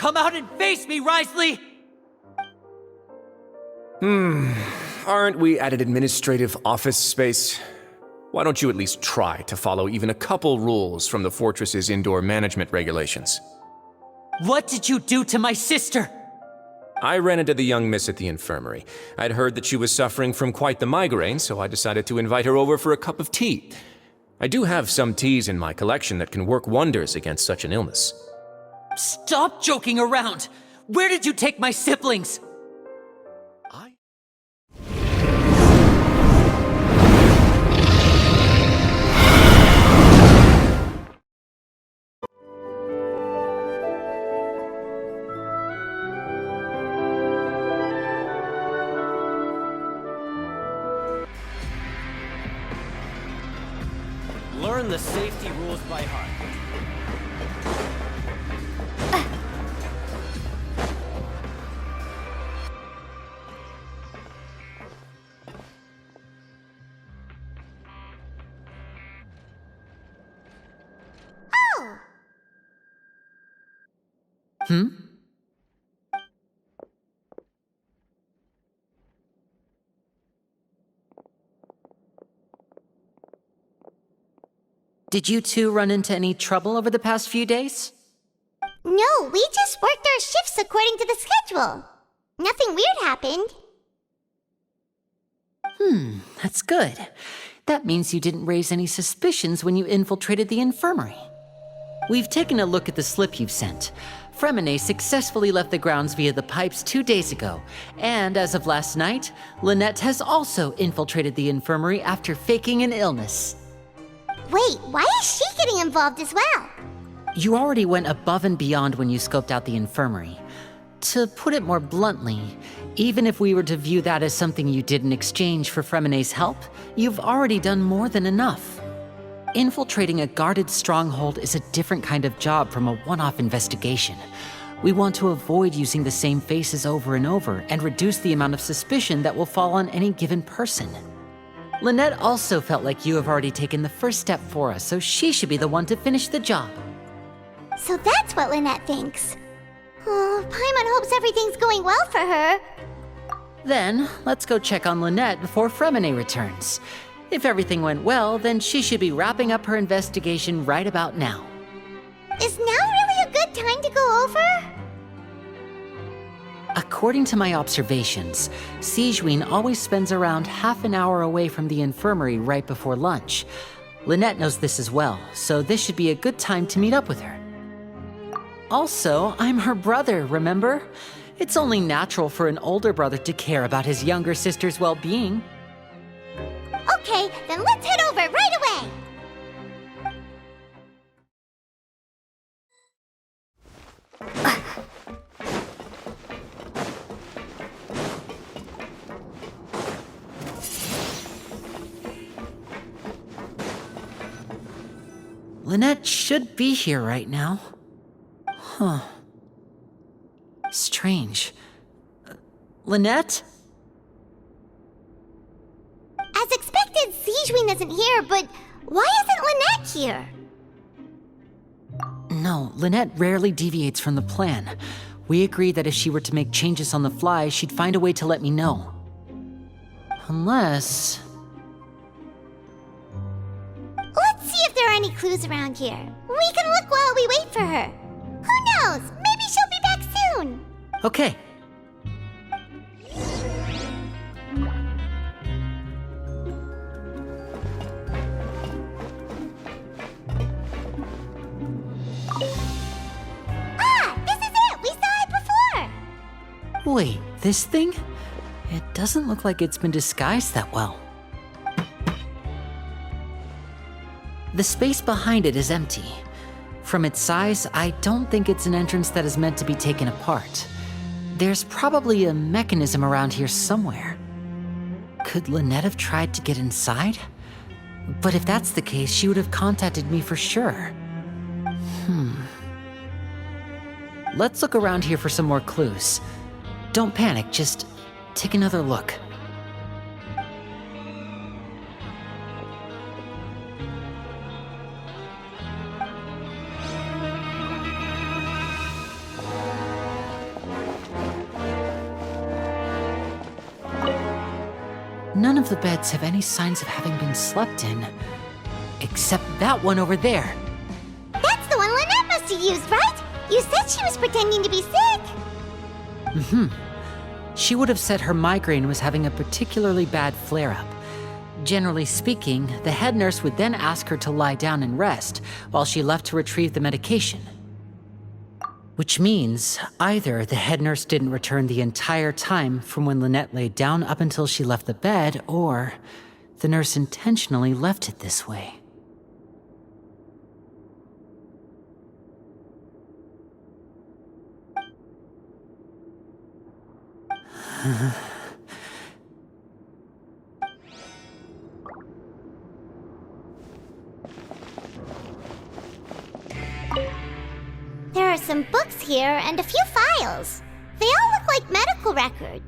come out and face me, Wriothesley! Aren't we at an administrative office space? Why don't you at least try to follow even a couple rules from the fortress's indoor management regulations? What did you do to my sister? I ran into the young miss at the infirmary. I'd heard that she was suffering from quite the migraine, so I decided to invite her over for a cup of tea. I do have some teas in my collection that can work wonders against such an illness. Stop joking around! Where did you take my siblings? Learn the safety rules by heart. Did you two run into any trouble over the past few days? No, we just worked our shifts according to the schedule. Nothing weird happened. That's good. That means you didn't raise any suspicions when you infiltrated the infirmary. We've taken a look at the slip you've sent. Fremine successfully left the grounds via the pipes 2 days ago, and as of last night, Lynette has also infiltrated the infirmary after faking an illness. Wait, why is she getting involved as well? You already went above and beyond when you scoped out the infirmary. To put it more bluntly, even if we were to view that as something you did in exchange for Fremine's help, you've already done more than enough. Infiltrating a guarded stronghold is a different kind of job from a one-off investigation. We want to avoid using the same faces over and over and reduce the amount of suspicion that will fall on any given person. Lynette also felt like you have already taken the first step for us, so she should be the one to finish the job. So that's what Lynette thinks. Oh, Paimon hopes everything's going well for her. Then, let's go check on Lynette before Fremine returns. If everything went well, then she should be wrapping up her investigation right about now. Is now really a good time to go over? According to my observations, Sigewinne always spends around half an hour away from the infirmary right before lunch. Lynette knows this as well, so this should be a good time to meet up with her. Also, I'm her brother, remember? It's only natural for an older brother to care about his younger sister's well-being. Okay, then let's head over right away! Lynette should be here right now. Huh. Strange. Lynette? As expected, Sigewinne isn't here, but why isn't Lynette here? No, Lynette rarely deviates from the plan. We agreed that if she were to make changes on the fly, she'd find a way to let me know. Unless... Let's see if there are any clues around here. We can look while we wait for her. Who knows? Maybe she'll be back soon. Okay. Ah, this is it! We saw it before! Wait, this thing? It doesn't look like it's been disguised that well. The space behind it is empty. From its size, I don't think it's an entrance that is meant to be taken apart. There's probably a mechanism around here somewhere. Could Lynette have tried to get inside? But if that's the case, she would have contacted me for sure. Let's look around here for some more clues. Don't panic, just take another look. None of the beds have any signs of having been slept in. Except that one over there. That's the one Lynette must have used, right? You said she was pretending to be sick. She would have said her migraine was having a particularly bad flare-up. Generally speaking, the head nurse would then ask her to lie down and rest, while she left to retrieve the medication. Which means either the head nurse didn't return the entire time from when Lynette laid down up until she left the bed, or the nurse intentionally left it this way. There are some books here and a few files. They all look like medical records.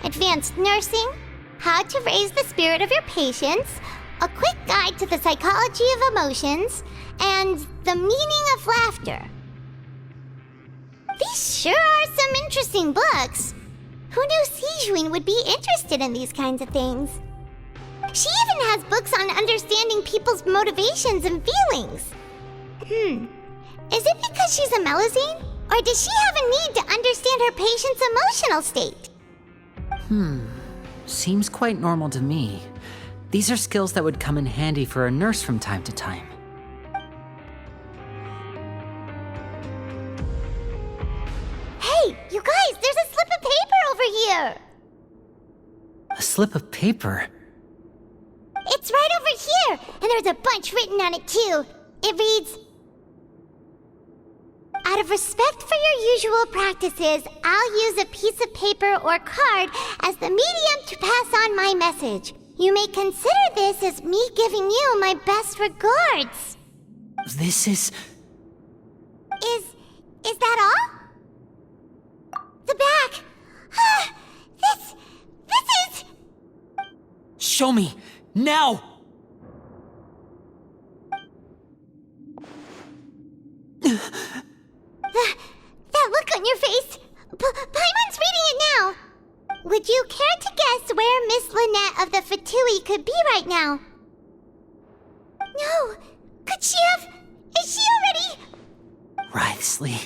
Advanced nursing, how to raise the spirit of your patients, a quick guide to the psychology of emotions, and the meaning of laughter. These sure are some interesting books. Who knew Sijuin would be interested in these kinds of things? She even has books on understanding people's motivations and feelings. Is it because she's a Melazine? Or does she have a need to understand her patient's emotional state? Seems quite normal to me. These are skills that would come in handy for a nurse from time to time. Hey, you guys, there's a slip of paper over here! A slip of paper? It's right over here, and there's a bunch written on it too. It reads, out of respect for your usual practices, I'll use a piece of paper or card as the medium to pass on my message. You may consider this as me giving you my best regards. This is... Is that all? The back. This is... Show me! Now! That look on your face. Paimon's reading it now. Would you care to guess where Miss Lynette of the Fatui could be right now? No. Could she have... Is she already... Wriothesley.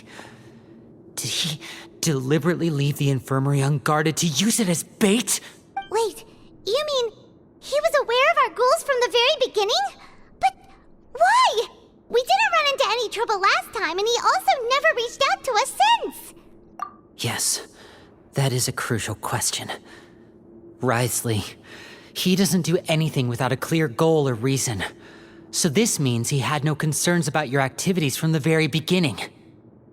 Did he deliberately leave the infirmary unguarded to use it as bait? Wait, you mean he was aware of our goals from the very beginning? But why? We didn't run into any trouble last time, and he also never reached out to us since. Yes, that is a crucial question. Wriothesley, he doesn't do anything without a clear goal or reason. So this means he had no concerns about your activities from the very beginning.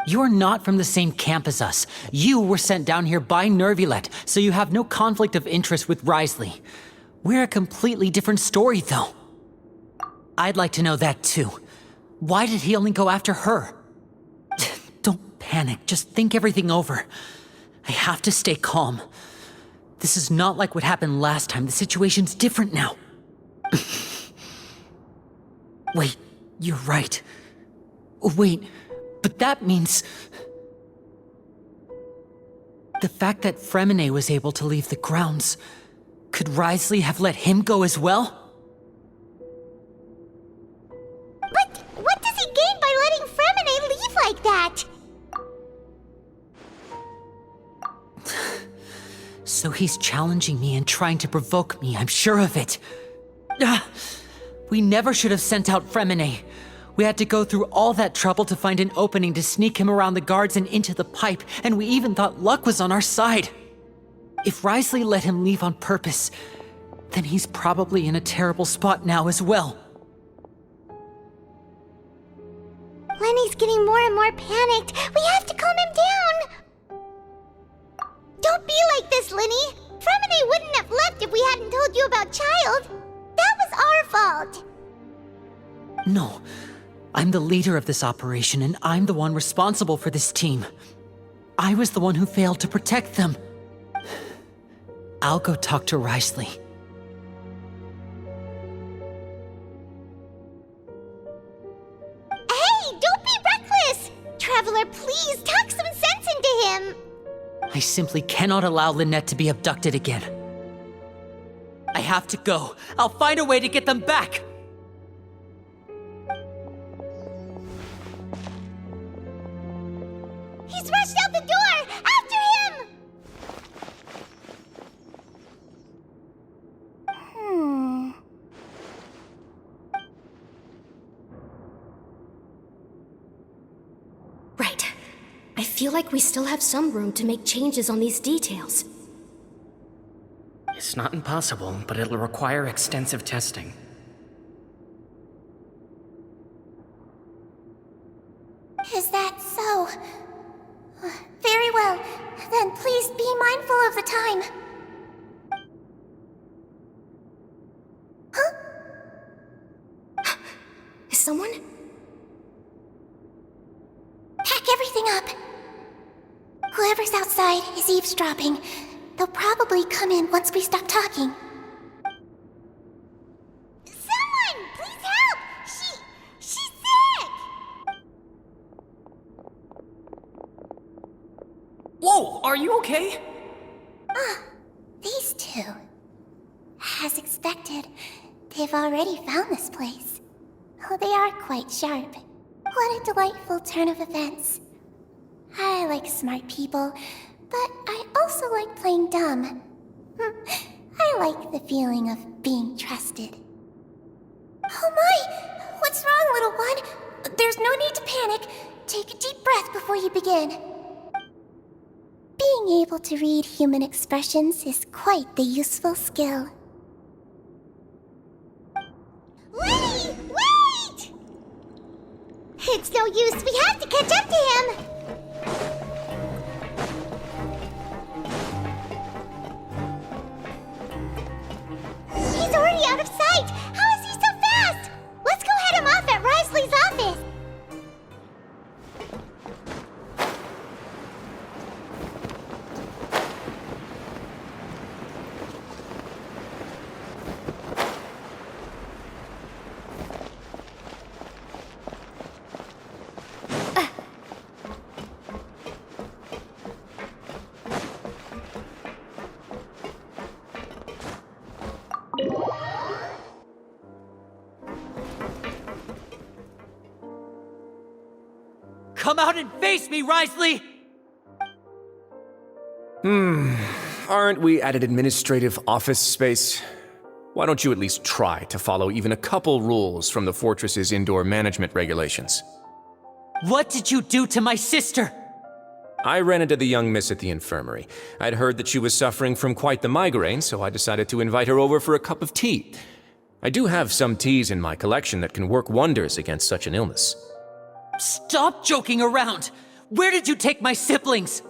You're not from the same camp as us. You were sent down here by Nervulet, so you have no conflict of interest with Wriothesley. We're a completely different story, though. I'd like to know that, too. Why did he only go after her? Don't panic, just think everything over. I have to stay calm. This is not like what happened last time. The situation's different now. Wait, you're right. Wait, but that means... the fact that Fremine was able to leave the grounds... could Wriothesley have let him go as well? What does he gain by letting Fremine leave like that? So he's challenging me and trying to provoke me, I'm sure of it. We never should have sent out Fremine. We had to go through all that trouble to find an opening to sneak him around the guards and into the pipe, and we even thought luck was on our side. If Wriothesley let him leave on purpose, then he's probably in a terrible spot now as well. Lenny's getting more and more panicked. We have to calm him down. Don't be like this, Lyney. Fremine wouldn't have left if we hadn't told you about Child. That was our fault. No, I'm the leader of this operation, and I'm the one responsible for this team. I was the one who failed to protect them. I'll go talk to Wriothesley. Hey, don't be reckless! Traveler, please, talk some sense into him! I simply cannot allow Lynette to be abducted again. have to go. I'll find a way to get them back. He's rushed out the door! After him! Right. I feel like we still have some room to make changes on these details. It's not impossible, but it'll require extensive testing. Is that so? Very well. Then please be mindful of the time. Huh? Is someone? Pack everything up. Whoever's outside is eavesdropping. They'll probably come in once we stop talking. Someone! Please help! She's sick! Whoa, are you okay? These two. As expected, they've already found this place. Oh, they are quite sharp. What a delightful turn of events. I like smart people, but I also like playing dumb. I like the feeling of being trusted. Oh my! What's wrong, little one? There's no need to panic. Take a deep breath before you begin. Being able to read human expressions is quite the useful skill. Lyney! Wait! It's no use. We have to catch up to him. He's already out of sight. How is he so fast? Let's go head him off at Wriothesley's office. Come out and face me, Wriothesley! Aren't we at an administrative office space? Why don't you at least try to follow even a couple rules from the fortress's indoor management regulations? What did you do to my sister? I ran into the young miss at the infirmary. I'd heard that she was suffering from quite the migraine, so I decided to invite her over for a cup of tea. I do have some teas in my collection that can work wonders against such an illness. Stop joking around! Where did you take my siblings?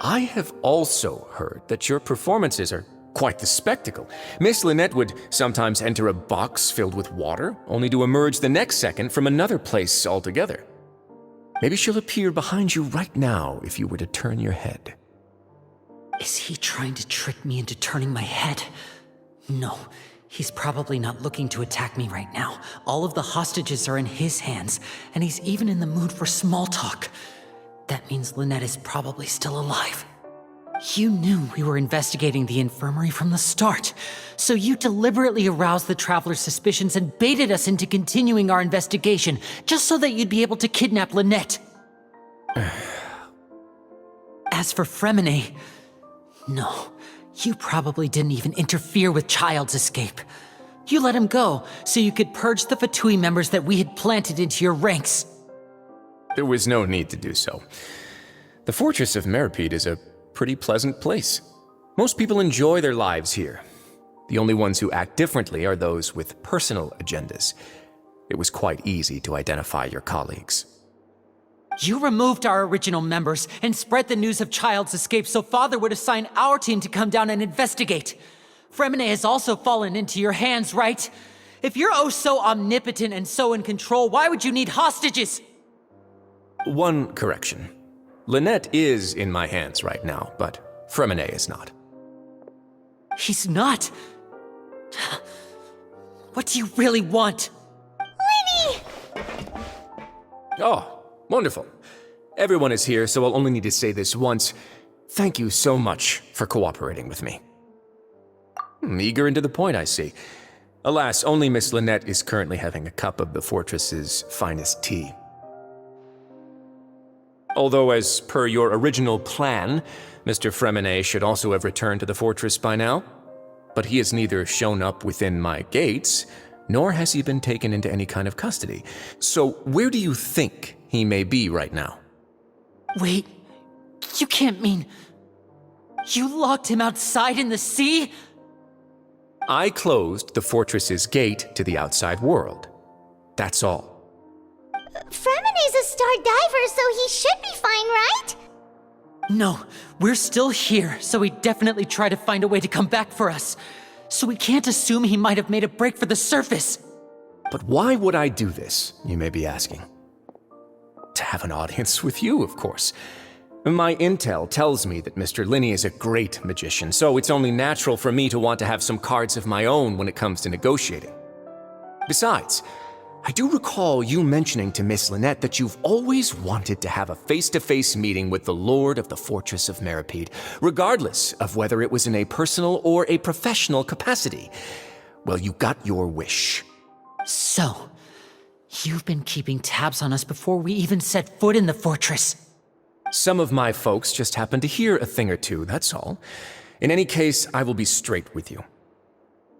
I have also heard that your performances are quite the spectacle. Miss Lynette would sometimes enter a box filled with water, only to emerge the next second from another place altogether. Maybe she'll appear behind you right now if you were to turn your head. Is he trying to trick me into turning my head? No, he's probably not looking to attack me right now. All of the hostages are in his hands, and he's even in the mood for small talk. That means Lynette is probably still alive. You knew we were investigating the infirmary from the start, so you deliberately aroused the Traveler's suspicions and baited us into continuing our investigation, just so that you'd be able to kidnap Lynette. As for Fremine, no, you probably didn't even interfere with Child's escape. You let him go, so you could purge the Fatui members that we had planted into your ranks. There was no need to do so. The fortress of area.but is a pretty pleasant place. Most people enjoy their lives here. The only ones who act differently are those with personal agendas. It was quite easy to identify your colleagues. You removed our original members and spread the news of Child's escape so Father would assign our team to come down and investigate. Fremine has also fallen into your hands, right? If you're oh so omnipotent and so in control, why would you need hostages? One correction. Lynette is in my hands right now, but Fremine is not. He's not? What do you really want? Lyney! Oh, wonderful. Everyone is here, so I'll only need to say this once. Thank you so much for cooperating with me. Eager and to the point, I see. Alas, only Miss Lynette is currently having a cup of the fortress's finest tea. Although, as per your original plan, Mr. Freminet should also have returned to the fortress by now. But he has neither shown up within my gates, nor has he been taken into any kind of custody. So where do you think he may be right now? Wait, you can't mean... You locked him outside in the sea? I closed the fortress's gate to the outside world. That's all. Fremenet's a star diver, so he should be fine, right? No, we're still here, so he definitely tried to find a way to come back for us. So we can't assume he might have made a break for the surface. But why would I do this, you may be asking? To have an audience with you, of course. My intel tells me that Mr. Lyney is a great magician, so it's only natural for me to want to have some cards of my own when it comes to negotiating. Besides, I do recall you mentioning to Miss Lynette that you've always wanted to have a face-to-face meeting with the Lord of the Fortress of Meripede, regardless of whether it was in a personal or a professional capacity. Well, you got your wish. So, you've been keeping tabs on us before we even set foot in the fortress. Some of my folks just happened to hear a thing or two, that's all. In any case, I will be straight with you.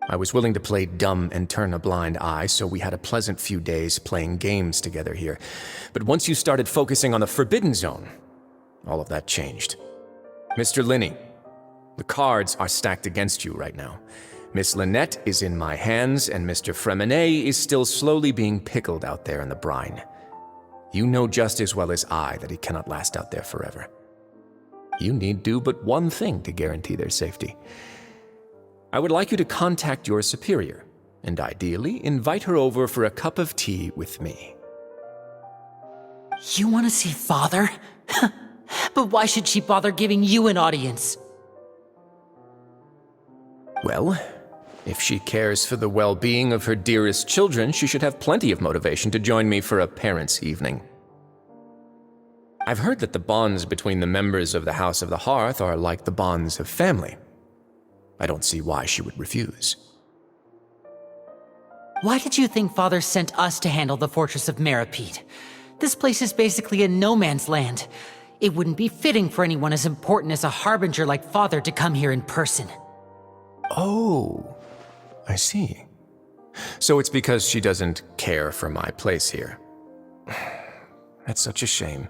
I was willing to play dumb and turn a blind eye, so we had a pleasant few days playing games together here. But once you started focusing on the Forbidden Zone, all of that changed. Mr. Lyney, the cards are stacked against you right now. Miss Lynette is in my hands, and Mr. Freminet is still slowly being pickled out there in the brine. You know just as well as I that he cannot last out there forever. You need do but one thing to guarantee their safety. I would like you to contact your superior, and ideally invite her over for a cup of tea with me. You want to see Father? But why should she bother giving you an audience? Well, if she cares for the well-being of her dearest children, she should have plenty of motivation to join me for a parents' evening. I've heard that the bonds between the members of the House of the Hearth are like the bonds of family. I don't see why she would refuse. Why did you think Father sent us to handle the Fortress of Meripede? This place is basically a no-man's land. It wouldn't be fitting for anyone as important as a harbinger like Father to come here in person. Oh, I see. So it's because she doesn't care for my place here. That's such a shame.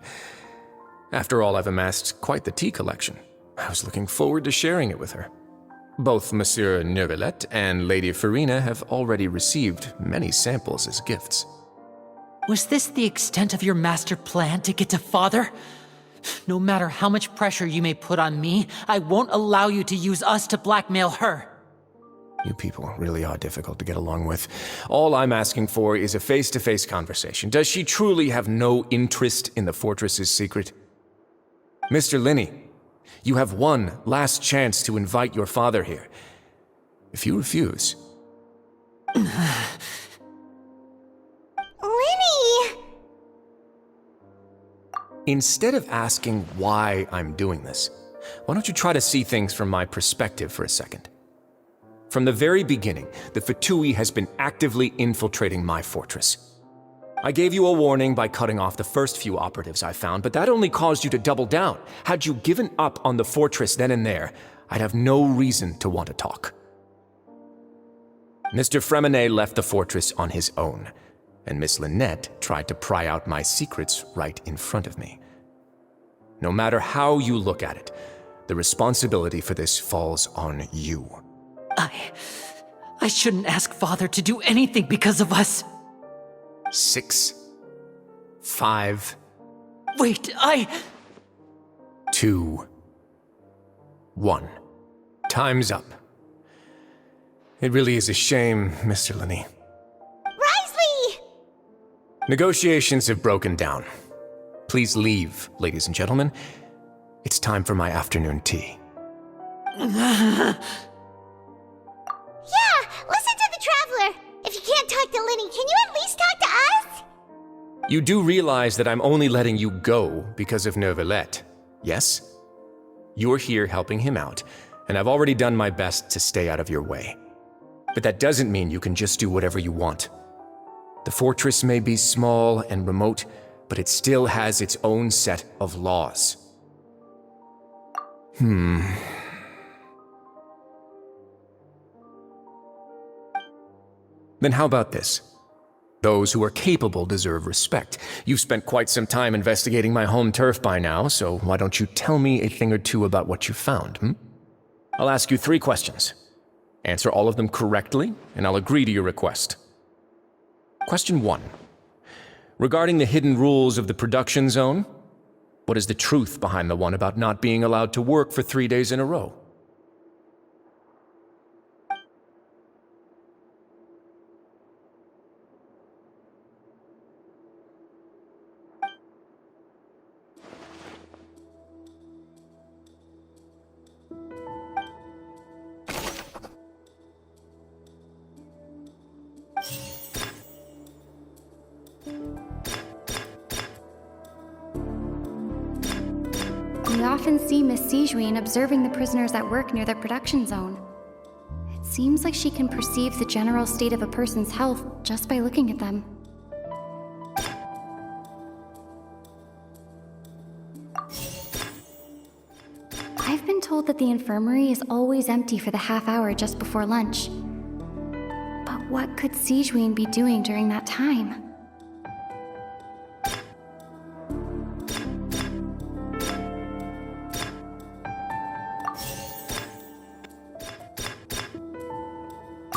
After all, I've amassed quite the tea collection. I was looking forward to sharing it with her. Both Monsieur Neuvillette and Lady Farina have already received many samples as gifts. Was this the extent of your master plan to get to Father? No matter how much pressure you may put on me, I won't allow you to use us to blackmail her. You people really are difficult to get along with. All I'm asking for is a face-to-face conversation. Does she truly have no interest in the fortress's secret? Mr. Lyney, you have one last chance to invite your father here. If you refuse... Lyney! Instead of asking why I'm doing this, why don't you try to see things from my perspective for a second? From the very beginning, the Fatui has been actively infiltrating my fortress. I gave you a warning by cutting off the first few operatives I found, but that only caused you to double down. Had you given up on the fortress then and there, I'd have no reason to want to talk. Mr. Freminet left the fortress on his own, and Miss Lynette tried to pry out my secrets right in front of me. No matter how you look at it, the responsibility for this falls on you. I shouldn't ask Father to do anything because of us. 6, 5... Wait, 2, 1. Time's up. It really is a shame, Mr. Lyney. Wriothesley! Negotiations have broken down. Please leave, ladies and gentlemen. It's time for my afternoon tea. Yeah, listen to the Traveler. If you can't talk to Lyney, can you at least talk to us? You do realize that I'm only letting you go because of Neuvillette, yes? You're here helping him out, and I've already done my best to stay out of your way. But that doesn't mean you can just do whatever you want. The fortress may be small and remote, but it still has its own set of laws. Then how about this? Those who are capable deserve respect. You've spent quite some time investigating my home turf by now, so why don't you tell me a thing or two about what you found, I'll ask you 3 questions. Answer all of them correctly, and I'll agree to your request. Question 1. Regarding the hidden rules of the production zone, what is the truth behind the one about not being allowed to work for 3 days in a row? We often see Miss Sijuin observing the prisoners at work near the production zone. It seems like she can perceive the general state of a person's health just by looking at them. I've been told that the infirmary is always empty for the half hour just before lunch. But what could Sijuin be doing during that time?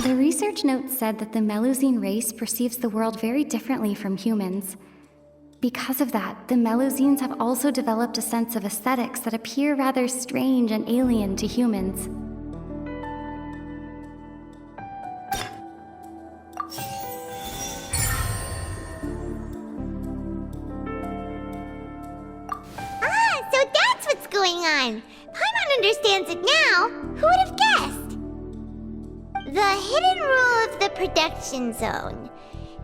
The research notes said that the Melusine race perceives the world very differently from humans. Because of that, the Melusines have also developed a sense of aesthetics that appear rather strange and alien to humans. So that's what's going on. Paimon understands it now. Who would have guessed? The hidden rule of the production zone.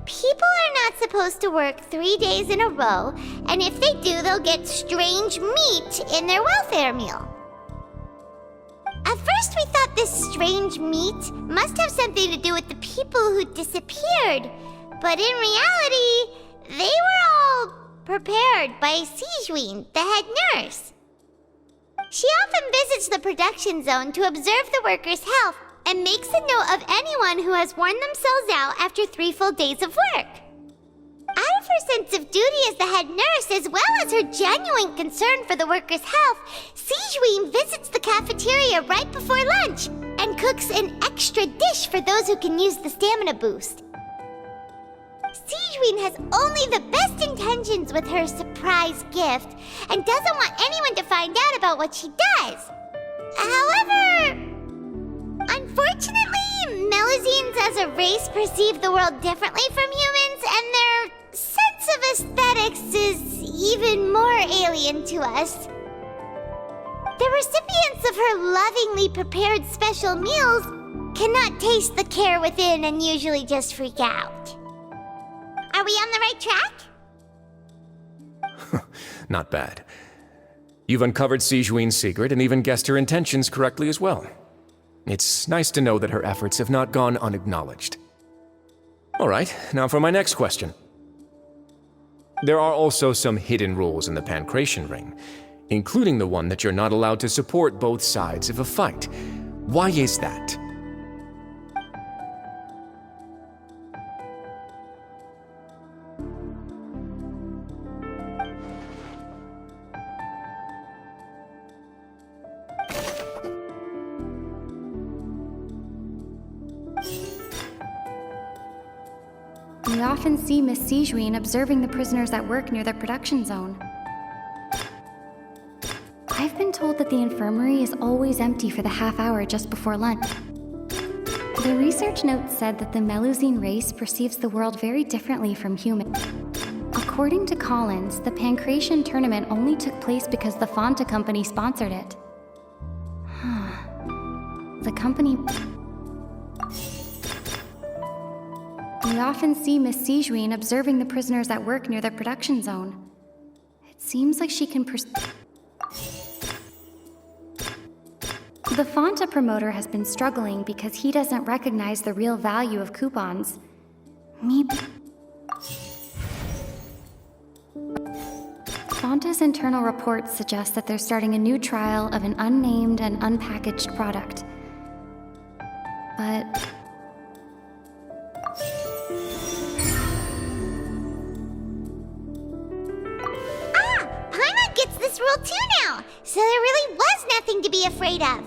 People are not supposed to work 3 days in a row, and if they do, they'll get strange meat in their welfare meal. At first, we thought this strange meat must have something to do with the people who disappeared, but in reality, they were all prepared by Sijuin, the head nurse. She often visits the production zone to observe the workers' health and makes a note of anyone who has worn themselves out after 3 full days of work. Out of her sense of duty as the head nurse, as well as her genuine concern for the workers' health, Sijuin visits the cafeteria right before lunch and cooks an extra dish for those who can use the stamina boost. Sijuin has only the best intentions with her surprise gift and doesn't want anyone to find out about what she does. However, unfortunately, Melusines as a race perceive the world differently from humans, and their sense of aesthetics is even more alien to us. The recipients of her lovingly prepared special meals cannot taste the care within and usually just freak out. Are we on the right track? Not bad. You've uncovered Sijuin's secret and even guessed her intentions correctly as well. It's nice to know that her efforts have not gone unacknowledged. All right, now for my next question. There are also some hidden rules in the Pankration Ring, including the one that you're not allowed to support both sides of a fight. Why is that? We often see Miss Sijuin observing the prisoners at work near the production zone. I've been told that the infirmary is always empty for the half hour just before lunch. The research notes said that the Melusine race perceives the world very differently from humans. According to Collins, the Pankration tournament only took place because the Fonta company sponsored it. The company... We often see Miss Sijuin observing the prisoners at work near the production zone. The The Fonta promoter has been struggling because he doesn't recognize the real value of coupons. Fonta's internal reports suggest that they're starting a new trial of an unnamed and unpackaged product. But... Paimon gets this rule too now, so there really was nothing to be afraid of.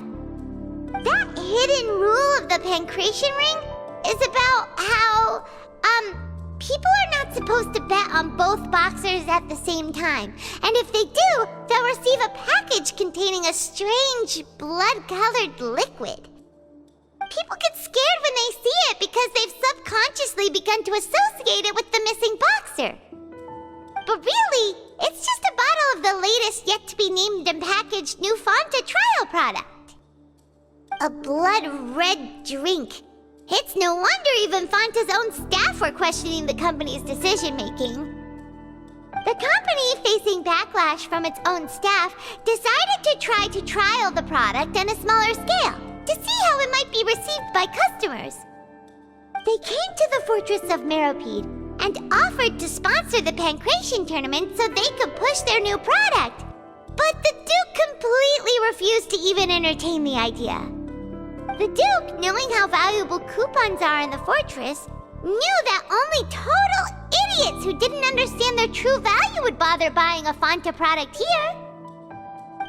That hidden rule of the Pankration Ring is about how, people are not supposed to bet on both boxers at the same time. And if they do, they'll receive a package containing a strange, blood-colored liquid. People get scared when they see it because they've subconsciously begun to associate it with the missing boxer. But really, it's just a bottle of the latest yet-to-be-named and packaged new Fonta trial product. A blood-red drink. It's no wonder even Fonta's own staff were questioning the company's decision-making. The company, facing backlash from its own staff, decided to try to trial the product on a smaller scale to see how it might be received by customers. They came to the fortress of Meropide and offered to sponsor the Pankration tournament so they could push their new product. But the Duke completely refused to even entertain the idea. The Duke, knowing how valuable coupons are in the fortress, knew that only total idiots who didn't understand their true value would bother buying a Fonta product here.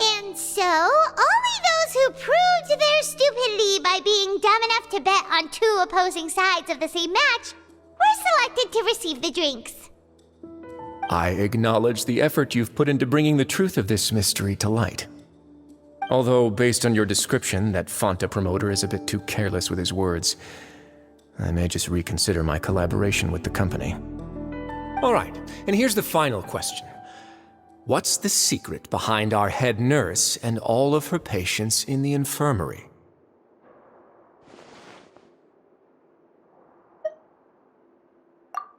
And so, only those who proved their stupidity by being dumb enough to bet on two opposing sides of the same match were selected to receive the drinks. I acknowledge the effort you've put into bringing the truth of this mystery to light. Although, based on your description, that Fonta promoter is a bit too careless with his words, I may just reconsider my collaboration with the company. All right, and here's the final question. What's the secret behind our head nurse and all of her patients in the infirmary?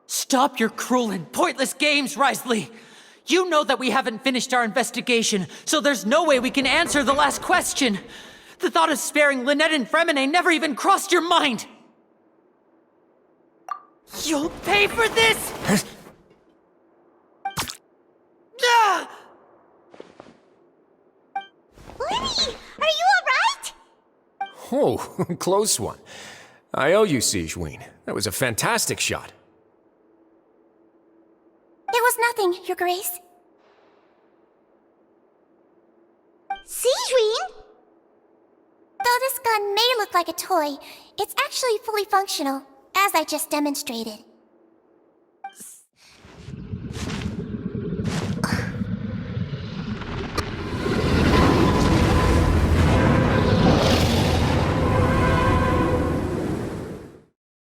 Stop your cruel and pointless games, Wriothesley! You know that we haven't finished our investigation, so there's no way we can answer the last question. The thought of sparing Lynette and Infirmary never even crossed your mind. You'll pay for this! Ah! Lyney, are you alright? Oh, close one. I owe you, Sigewinne. That was a fantastic shot. It was nothing, Your Grace. Sigewinne? Though this gun may look like a toy, it's actually fully functional, as I just demonstrated.